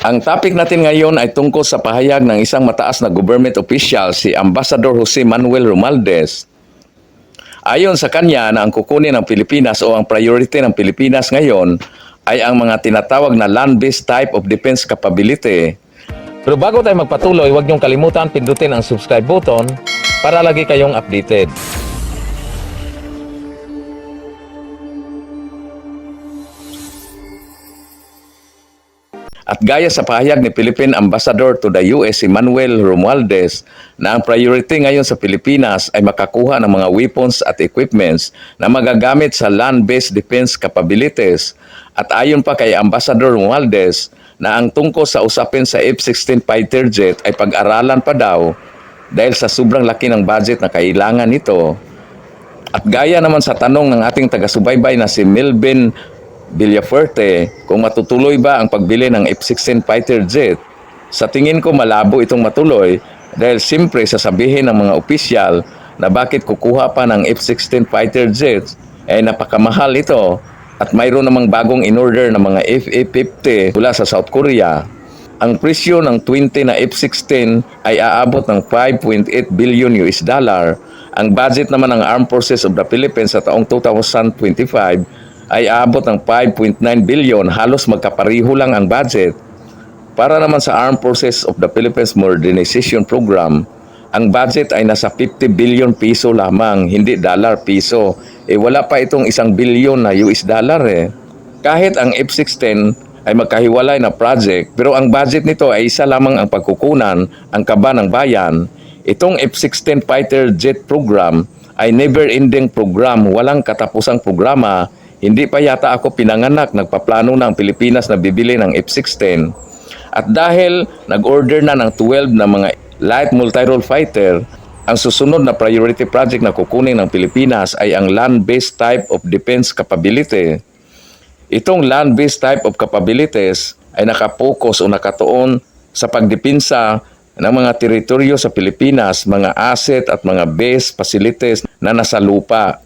Ang topic natin ngayon ay tungkol sa pahayag ng isang mataas na government official, si Ambassador Jose Manuel Romualdez. Ayon sa kanya na ang kukunin ng Pilipinas o ang priority ng Pilipinas ngayon ay ang mga tinatawag na land-based type of defense capability. Pero bago tayo magpatuloy, huwag niyong kalimutan pindutin ang subscribe button para lagi kayong updated. At gaya sa pahayag ni Philippine Ambassador to the US, si Manuel Romualdez, na ang priority ngayon sa Pilipinas ay makakuha ng mga weapons at equipments na magagamit sa land-based defense capabilities. At ayon pa kay Ambassador Romualdez, na ang tungkol sa usapin sa F-16 fighter jet ay pag-aralan pa daw dahil sa sobrang laki ng budget na kailangan nito. At gaya naman sa tanong ng ating taga-subaybay na si Melvin Villafuerte, kung matutuloy ba ang pagbili ng F-16 fighter jet, sa tingin ko malabo itong matuloy dahil siyempre sasabihin ng mga opisyal na bakit kukuha pa ng F-16 fighter jet ay napakamahal ito at mayroon namang bagong in-order na mga FA-50 mula sa South Korea. Ang presyo ng 20 na F-16 ay aabot ng 5.8 billion US dollar. Ang budget naman ng Armed Forces of the Philippines sa taong 2025 ay aabot ng 5.9 billion, halos magkapariho lang ang budget. Para naman sa Armed Forces of the Philippines Modernization Program, ang budget ay nasa 50 billion piso lamang, hindi dollar piso. Wala pa itong 1 billion na US dollar Kahit ang F-16 ay magkahiwalay na project, pero ang budget nito ay isa lamang ang pagkukunan, ang kaba ng bayan. Itong F-16 fighter jet program ay never-ending program, walang katapusang programa. Hindi pa yata ako pinanganak, nagpaplano na ang Pilipinas na bibili ng F-16. At dahil nag-order na ng 12 na mga light multi-role fighter, ang susunod na priority project na kukunin ng Pilipinas ay ang land-based type of defense capability. Itong land-based type of capabilities ay nakapokus o nakatuon sa pagdepensa ng mga teritoryo sa Pilipinas, mga asset at mga base facilities na nasa lupa.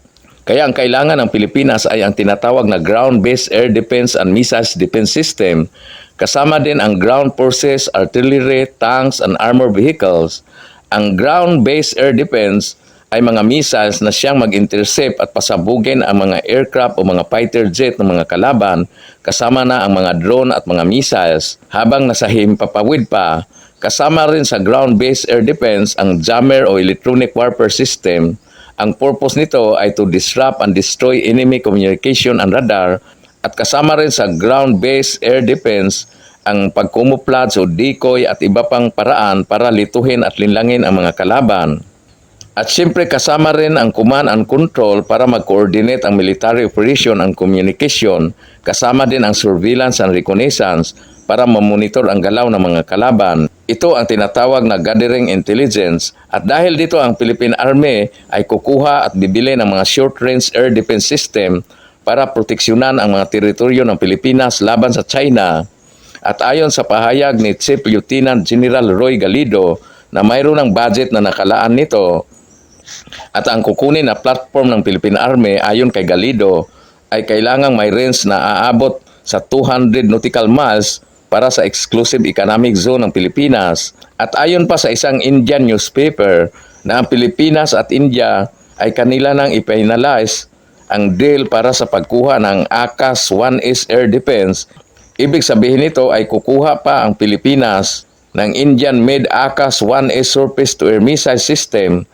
Kaya ang kailangan ng Pilipinas ay ang tinatawag na ground-based air defense and missiles defense system. Kasama din ang ground forces, artillery, tanks, and armored vehicles. Ang ground-based air defense ay mga missiles na siyang mag-intercept at pasabugin ang mga aircraft o mga fighter jet ng mga kalaban, kasama na ang mga drone at mga missiles. Habang nasa himpapawid pa, kasama rin sa ground-based air defense ang jammer o electronic warfare system. Ang purpose nito ay to disrupt and destroy enemy communication and radar, at kasama rin sa ground-based air defense ang pagkumuplat o decoy at iba pang paraan para lituhin at linlangin ang mga kalaban. At siyempre kasama rin ang command and control para mag-coordinate ang military operation and communication, kasama din ang surveillance and reconnaissance para mamonitor ang galaw ng mga kalaban. Ito ang tinatawag na gathering intelligence, at dahil dito ang Philippine Army ay kukuha at bibili ng mga short-range air defense system para proteksyonan ang mga teritoryo ng Pilipinas laban sa China. At ayon sa pahayag ni Chief Lieutenant General Roy Galido na mayroon ng budget na nakalaan nito, at ang kukunin na platform ng Philippine Army ayon kay Galido ay kailangang may range na aabot sa 200 nautical miles para sa exclusive economic zone ng Pilipinas. At ayon pa sa isang Indian newspaper na ang Pilipinas at India ay kanila nang ipinalize ang deal para sa pagkuha ng ACAS-1S Air Defense. Ibig sabihin nito ay kukuha pa ang Pilipinas ng Indian-made ACAS-1S surface-to-air missile system,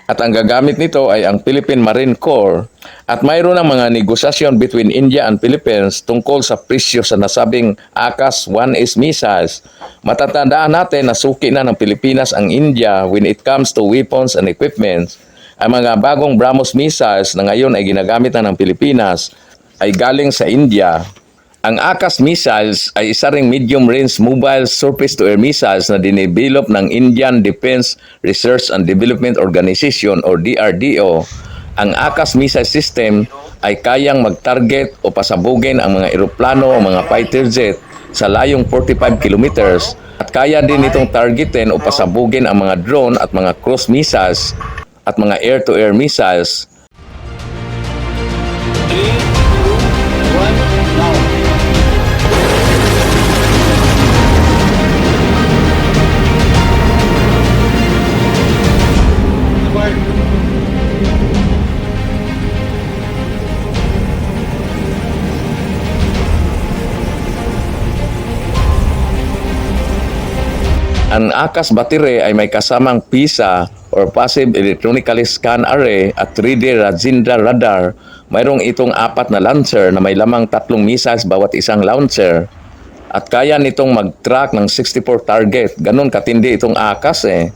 at ang gagamit nito ay ang Philippine Marine Corps. At mayroon ng mga negosasyon between India and Philippines tungkol sa presyo sa nasabing ACAS-1S missiles. Matatandaan natin na suki na ng Pilipinas ang India when it comes to weapons and equipment. Ang mga bagong BrahMos missiles na ngayon ay ginagamit na ng Pilipinas ay galing sa India. Ang ACAS missiles ay isa ring medium-range mobile surface-to-air missiles na dinevelop ng Indian Defense Research and Development Organization o DRDO. Ang ACAS missile system ay kayang mag-target o pasabugin ang mga eroplano o mga fighter jet sa layong 45 kilometers, at kaya din itong targetin o pasabugin ang mga drone at mga cruise missiles at mga air-to-air missiles. Ang ACAS battery ay may kasamang PISA or Passive Electronically Scan Array at 3D Rajendra Radar. Mayroong itong 4 na launcher na may lamang 3 missiles bawat isang launcher. At kaya nitong mag-track ng 64 target. Ganon katindi itong ACAS eh.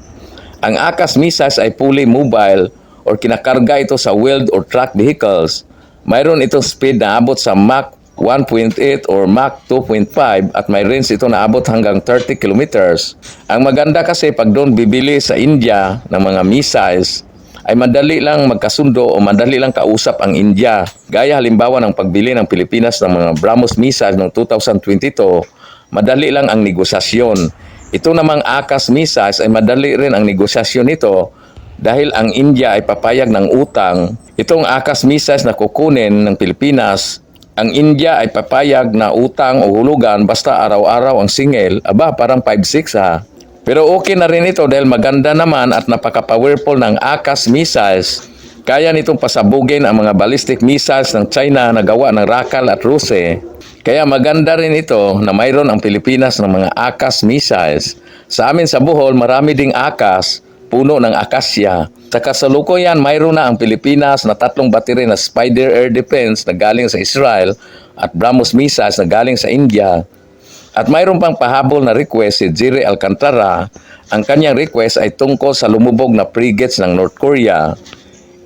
Ang ACAS missiles ay fully mobile or kinakarga ito sa wheeled or tracked vehicles. Mayroon itong speed na abot sa Mach 1.8 or Mach 2.5 at may range ito na abot hanggang 30 kilometers. Ang maganda kasi pag doon bibili sa India ng mga missiles, ay madali lang magkasundo o madali lang kausap ang India. Gaya halimbawa ng pagbili ng Pilipinas ng mga BrahMos missiles noong 2022, madali lang ang negosasyon. Ito namang ACAS missiles ay madali rin ang negosasyon nito dahil ang India ay papayag ng utang. Itong ACAS missiles na kukunin ng Pilipinas, ang India ay papayag na utang o hulugan basta araw-araw ang singil. Aba, parang 5-6 ha. Pero okay na rin ito dahil maganda naman at napaka-powerful ng ACAS missiles. Kaya nitong pasabugin ang mga ballistic missiles ng China na gawa ng Racal at Ruse. Kaya maganda rin ito na mayroon ang Pilipinas ng mga ACAS missiles. Sa amin sa Bohol, marami ding ACAS, puno ng akasya. Sa kasalukuyan, mayroon na ang Pilipinas na 3 battery na Spider Air Defense na galing sa Israel at BrahMos missiles na galing sa India. At mayroon pang pahabol na request si Jerry Alcantara. Ang kanyang request ay tungkol sa lumubog na frigates ng North Korea.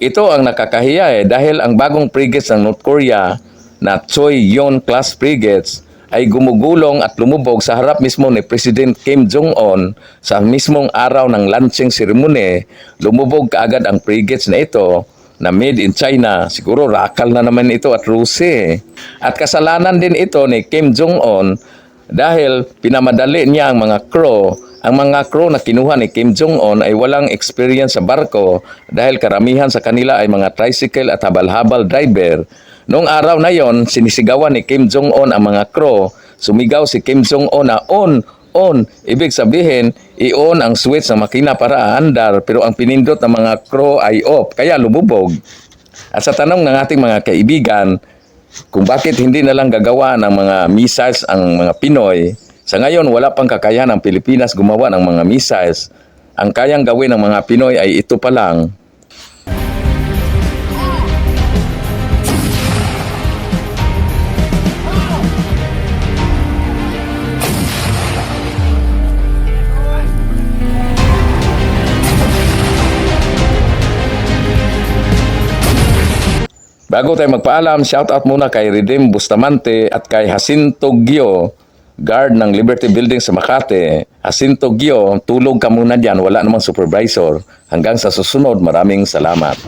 Ito ang nakakahiya dahil ang bagong frigates ng North Korea na Choy-Yon class frigates ay gumugulong at lumubog sa harap mismo ni President Kim Jong-un sa mismong araw ng launching ceremony. Lumubog kaagad ang frigates na ito na made in China. Siguro Racal na naman ito at Ruse. At kasalanan din ito ni Kim Jong-un dahil pinamadali niya ang mga crew. Ang mga crew na kinuha ni Kim Jong-un ay walang experience sa barko dahil karamihan sa kanila ay mga tricycle at habal-habal driver. Noong araw na yon, sinisigawan ni Kim Jong-un ang mga crew. Sumigaw si Kim Jong-un na on. Ibig sabihin, i-on ang switch ng makina para aandar pero ang pinindot ng mga crew ay off, kaya lumubog. At sa tanong ng ating mga kaibigan, kung bakit hindi na lang gagawa ng mga missiles ang mga Pinoy, sa ngayon wala pang kakayahan ng Pilipinas gumawa ng mga missiles. Ang kayang gawin ng mga Pinoy ay ito pa lang. Bago tayo magpaalam, shoutout muna kay Redeem Bustamante at kay Jacinto Gio, guard ng Liberty Building sa Makati. Jacinto Gio, tulog ka muna dyan, wala namang supervisor. Hanggang sa susunod, maraming salamat.